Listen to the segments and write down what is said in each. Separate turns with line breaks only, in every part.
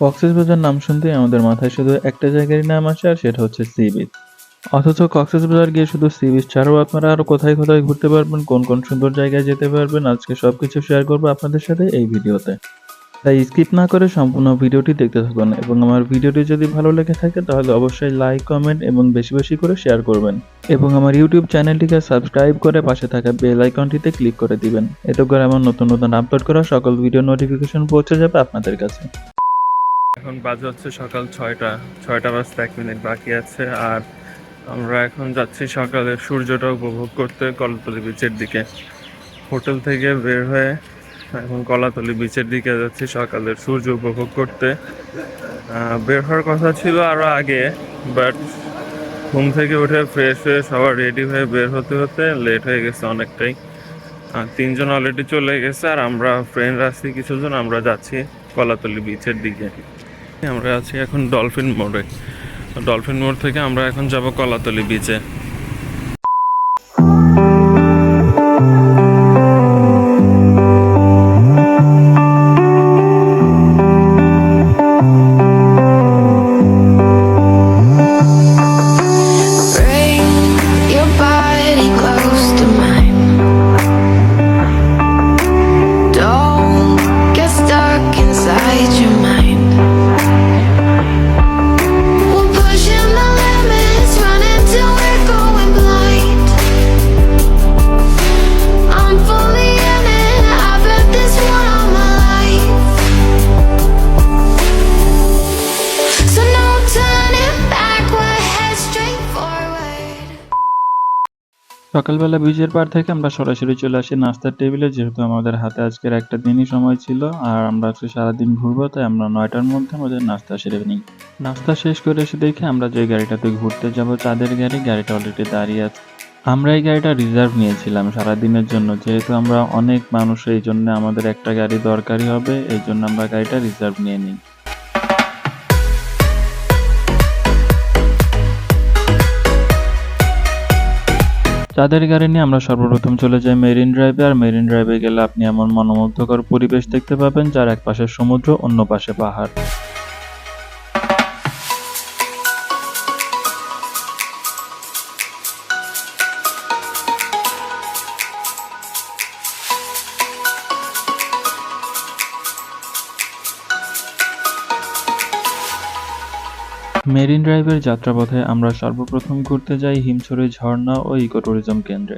কক্সবাজার নাম শুনতেই আমাদের মাথায় শুধু একটা জায়গারই নাম আসে আর সেটা হচ্ছে সি বিচ। অথচ কক্সবাজার গিয়ে শুধু সি বিচ ছাড়াও আপনারা আরো কোথায় কোথায় ঘুরতে পারবেন, কোন কোন সুন্দর জায়গায় যেতে পারবেন, আজকে সবকিছু শেয়ার করবো আপনাদের সাথে এই ভিডিওতে। তাই স্কিপ না করে সম্পূর্ণ ভিডিওটি দেখতে থাকুন এবং আমার ভিডিওটি যদি ভালো লেগে থাকে তাহলে অবশ্যই লাইক, কমেন্ট এবং বেশি বেশি করে শেয়ার করবেন এবং আমার ইউটিউব চ্যানেলটিকে সাবস্ক্রাইব করে পাশে থাকা বেল আইকনটিতে ক্লিক করে দিবেন। এতে করে আমার নতুন নতুন আপলোড করা সকল ভিডিও নোটিফিকেশন পৌঁছে যাবে আপনাদের কাছে। এখন বাজে হচ্ছে সকাল 6টা বাজতে 1 মিনিট বাকি আছে। আর আমরা এখন যাচ্ছি সকালের সূর্যটা উপভোগ করতে কলাতলি বিচের দিকে। হোটেল থেকে বের হয়ে এখন কলাতলি বিচের দিকে যাচ্ছি সকালের সূর্য উপভোগ করতে। বের হওয়ার কথা ছিল আরো আগে, বাট ঘুম থেকে উঠে ফ্রেশ হয়ে সবার রেডি হয়ে বের হতে হতে লেট হয়ে গেছে অনেকটাই। 3জন অলরেডি চলে গেছে আর আমরা ফ্রেন্ড আছি কিছুজন, আমরা যাচ্ছি কলাতলি বিচের দিকে। আমরা আছি এখন ডলফিন মোড়ে। ডলফিন মোড় থেকে আমরা এখন যাব কলাতলি বিচে। সকালবেলা বিচের পাড় থেকে আমরা সরাসরি চলে আসি নাস্তার টেবিলে, যেহেতু আমাদের হাতে আজকের একটা দিনই সময় ছিল আর আমরা আজকে সারাদিন ঘুরবো, তাই আমরা 9টার মধ্যে আমাদের নাস্তা সেরে নিই। নাস্তা শেষ করে এসে দেখে আমরা যে গাড়িটাতে ঘুরতে যাব চাঁদের গাড়িটা অলরেডি দাঁড়িয়ে আছে। আমরা এই গাড়িটা রিজার্ভ নিয়েছিলাম সারাদিনের জন্য, যেহেতু আমরা অনেক মানুষ, এই জন্য আমাদের একটা গাড়ি দরকারই হবে, এই জন্য আমরা গাড়িটা রিজার্ভ নিয়ে নিই। চাঁদের গাড়ি নিয়ে আমরা সর্বপ্রথম চলে যাই মেরিন ড্রাইভে। আর মেরিন ড্রাইভে গেলে আপনি এমন মনোমুগ্ধকর পরিবেশ দেখতে পাবেন যার এক পাশে সমুদ্র, অন্য পাশে পাহাড়। মেরিন ড্রাইভের যাত্রাপথে আমরা সর্বপ্রথম ঘুরতে যাই হিমছড়ি ঝর্ণা ও ইকো ট্যুরিজম কেন্দ্রে।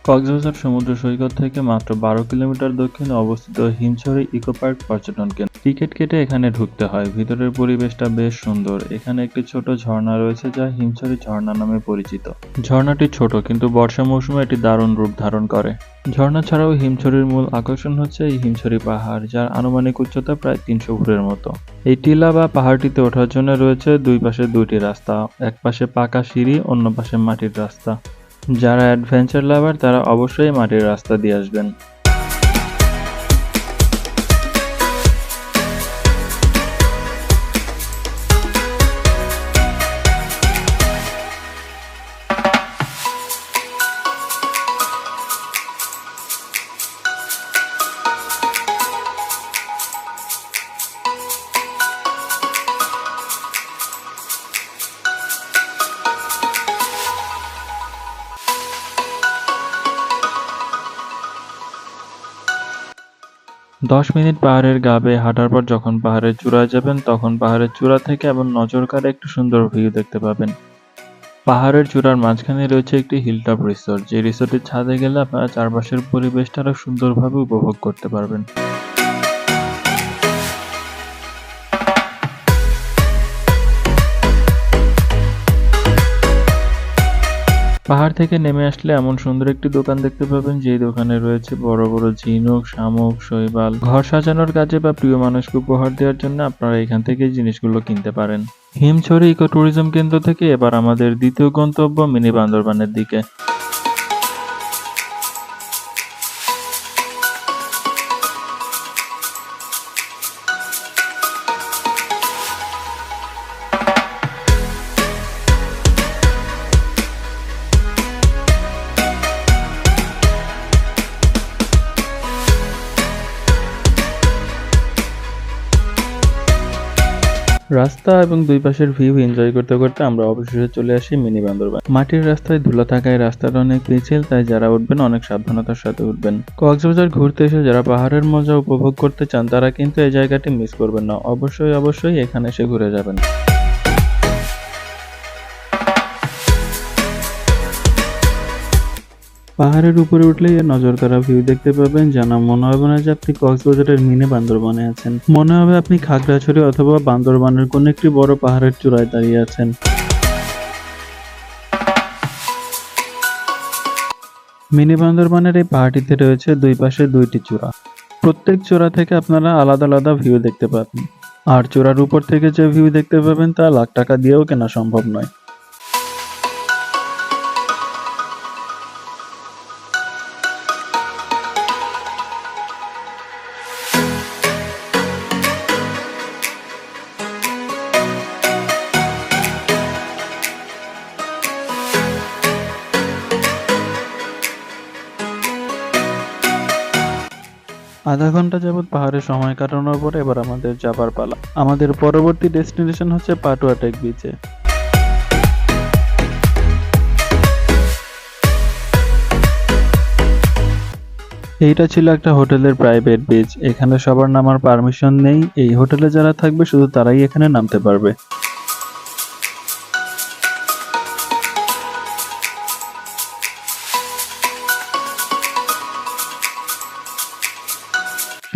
কক্সবাজার সমুদ্র সৈকত থেকে মাত্র 12 কিলোমিটার দক্ষিণে অবস্থিত হিমছড়ি ইকো পার্ক পর্যটন কেন্দ্র। টিকিট কেটে এখানে ঢুকতে হয়। ভিতরের পরিবেশটা বেশ সুন্দর। এখানে একটি ছোট ঝর্ণা রয়েছে যা হিমছড়ি ঝর্ণা নামে পরিচিত। ঝর্ণাটি ছোট কিন্তু বর্ষা মৌসুমে এটি দারুণ রূপ ধারণ করে। ঝর্ণা ছাড়াও হিমছড়ির মূল আকর্ষণ হচ্ছে এই হিমছড়ি পাহাড়, যার আনুমানিক উচ্চতা প্রায় 300 ফুটের মতো। এই টিলা বা পাহাড়টিতে ওঠার জন্য রয়েছে দুই পাশে দুইটি রাস্তা, এক পাশে পাকা সিঁড়ি, অন্য পাশে মাটির রাস্তা। যারা অ্যাডভেঞ্চার লাভার তারা অবশ্যই মাটির রাস্তা দিয়ে আসবেন। 10 মিনিট পাহাড়ের গা বেয়ে হাঁটার পর যখন পাহাড়ের চূড়ায় যাবেন, তখন পাহাড়ের চূড়া থেকে এমন নজর কাড়া একটি সুন্দর ভিউ দেখতে পাবেন। পাহাড়ের চূড়ার মাঝখানে রয়েছে একটি হিলটপ রিসোর্ট, যে রিসোর্টের ছাদে গেলে আপনারা চারপাশের পরিবেশটা আরো সুন্দরভাবে উপভোগ করতে পারবেন। পাহাড় থেকে নেমে আসলে এমন সুন্দর একটি দোকান দেখতে পাবেন, যে দোকানে রয়েছে বড় বড় ঝিনুক, শামুক, শৈবাল। ঘর সাজানোর কাজে বা প্রিয় মানুষকে উপহার দেওয়ার জন্য আপনারা এখান থেকে জিনিসগুলো কিনতে পারেন। হিমছড়ি ইকো ট্যুরিজম কেন্দ্র থেকে এবার আমাদের দ্বিতীয় গন্তব্য মিনি বান্দরবানের দিকে। রাস্তা এবং দুই পাশের ভিউ এনজয় করতে করতে আমরা অবশেষে চলে আসি মিনি বান্দরবান। মাটির রাস্তায় ধুলা থাকায় রাস্তাটা অনেক পিচ্ছিল, তাই যারা উঠবেন অনেক সাবধানতার সাথে উঠবেন। কক্সবাজার ঘুরতে এসে যারা পাহাড়ের মজা উপভোগ করতে চান তারা কিন্তু এই জায়গাটি মিস করবেন না। অবশ্যই এখানে এসে ঘুরে যাবেন। পাহাড়ের উপরে উঠলেই এর নজর কাড়া ভিউ দেখতে পাবেন, যেন মনে হবে না যে আপনি কক্সবাজারের মিনি বান্দরবানে আছেন। মনে হবে আপনি খাগড়াছড়ি অথবা বান্দরবানের কোন একটি বড় পাহাড়ের চূড়ায় দাঁড়িয়ে আছেন। মিনি বান্দরবানের এই পাহাড়টিতে রয়েছে দুই পাশে দুইটি চূড়া। প্রত্যেক চূড়া থেকে আপনারা আলাদা আলাদা ভিউ দেখতে পাবেন। আর চূড়ার উপর থেকে যে ভিউ দেখতে পাবেন তা লাখ টাকা দিয়েও কেনা সম্ভব নয়। আধা ঘন্টা যাবৎ পাহাড়ে সময় কাটানোর পর এবার আমাদের যাবার পালা। আমাদের পরবর্তী ডেস্টিনেশন হচ্ছে পাটুয়া টেক বিচে। এইটা ছিল একটা হোটেলের প্রাইভেট বিচ। এখানে সবার নামার পারমিশন নেই। এই হোটেলে যারা থাকবে শুধু তারাই এখানে নামতে পারবে।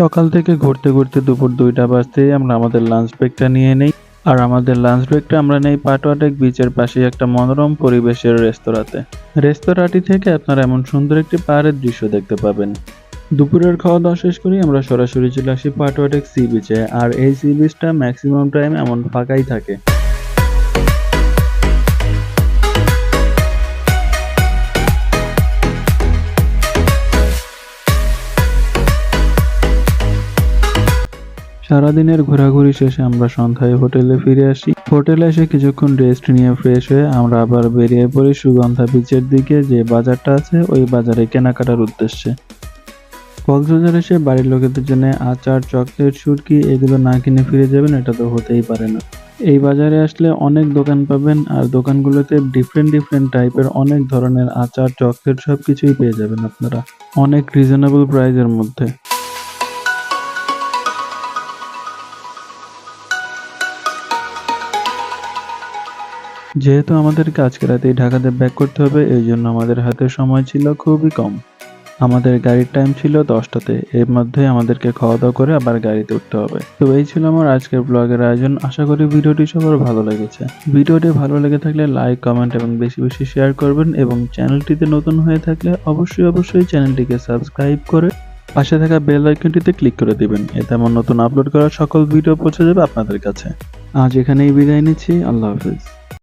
সকাল থেকে ঘুরতে ঘুরতে দুপুর 2টা বাজতেই আমরা আমাদের লাঞ্চ ব্রেকটা নিয়ে নেই। আর আমাদের লাঞ্চ ব্রেকটা আমরা নেই পাটুয়া টেক বিচের পাশে একটা মনোরম পরিবেশের রেস্তোরাঁতে। রেস্তোরাঁটি থেকে আপনারা এমন সুন্দর একটি পাহাড়ের দৃশ্য দেখতে পাবেন। দুপুরের খাওয়া দাওয়া শেষ করে আমরা সরাসরি চলে আসি পাটুয়া টেক সি বিচে। আর এই সি বিচটা ম্যাক্সিমাম টাইম এমন ফাঁকাই থাকে। সারাদিনের ঘোরাঘুরি শেষে আমরা সন্ধ্যায় হোটেলে ফিরে আসি। হোটেলে এসে কিছুক্ষণ রেস্ট নিয়ে ফ্রেশ হয়ে আমরা আবার বেরিয়ে পড়ি সুগন্ধা বিচের দিকে, যে বাজারটা আছে ওই বাজারে কেনাকাটার উদ্দেশ্যে। কক্সবাজার এসে বাড়ির লোকেদের জন্য আচার, চকলেট, সুটকি এগুলো না কিনে ফিরে যাবেন এটা তো হতেই পারে না। এই বাজারে আসলে অনেক দোকান পাবেন, আর দোকানগুলোতে ডিফারেন্ট টাইপের অনেক ধরনের আচার, চকলেট সবকিছুই পেয়ে যাবেন আপনারা অনেক রিজনেবল প্রাইসের মধ্যে। যেহেতু আমাদেরকে আজকে রাতেই ঢাকাতে ব্যাক করতে হবে, এই জন্য আমাদের হাতে সময় ছিল খুবই কম। আমাদের গাড়ির টাইম ছিল 10টাতে। এর মধ্যে আমাদেরকে খাওয়া দাওয়া করে আবার গাড়িতে উঠতে হবে। তো এই ছিল আমার আজকের ব্লগের আয়োজন। আশা করি ভিডিওটি সবার ভালো লেগেছে। ভিডিওটি ভালো লেগে থাকলে লাইক, কমেন্ট এবং বেশি বেশি শেয়ার করবেন, এবং চ্যানেলটিতে নতুন হয়ে থাকলে অবশ্যই চ্যানেলটিকে সাবস্ক্রাইব করে পাশে থাকা বেল আইকনটিতে ক্লিক করে দিবেন। এতে আমার নতুন আপলোড করা সকল ভিডিও পৌঁছে যাবে আপনাদের কাছে। আজ এখানেই বিদায় নিচ্ছি। আল্লাহ হাফেজ।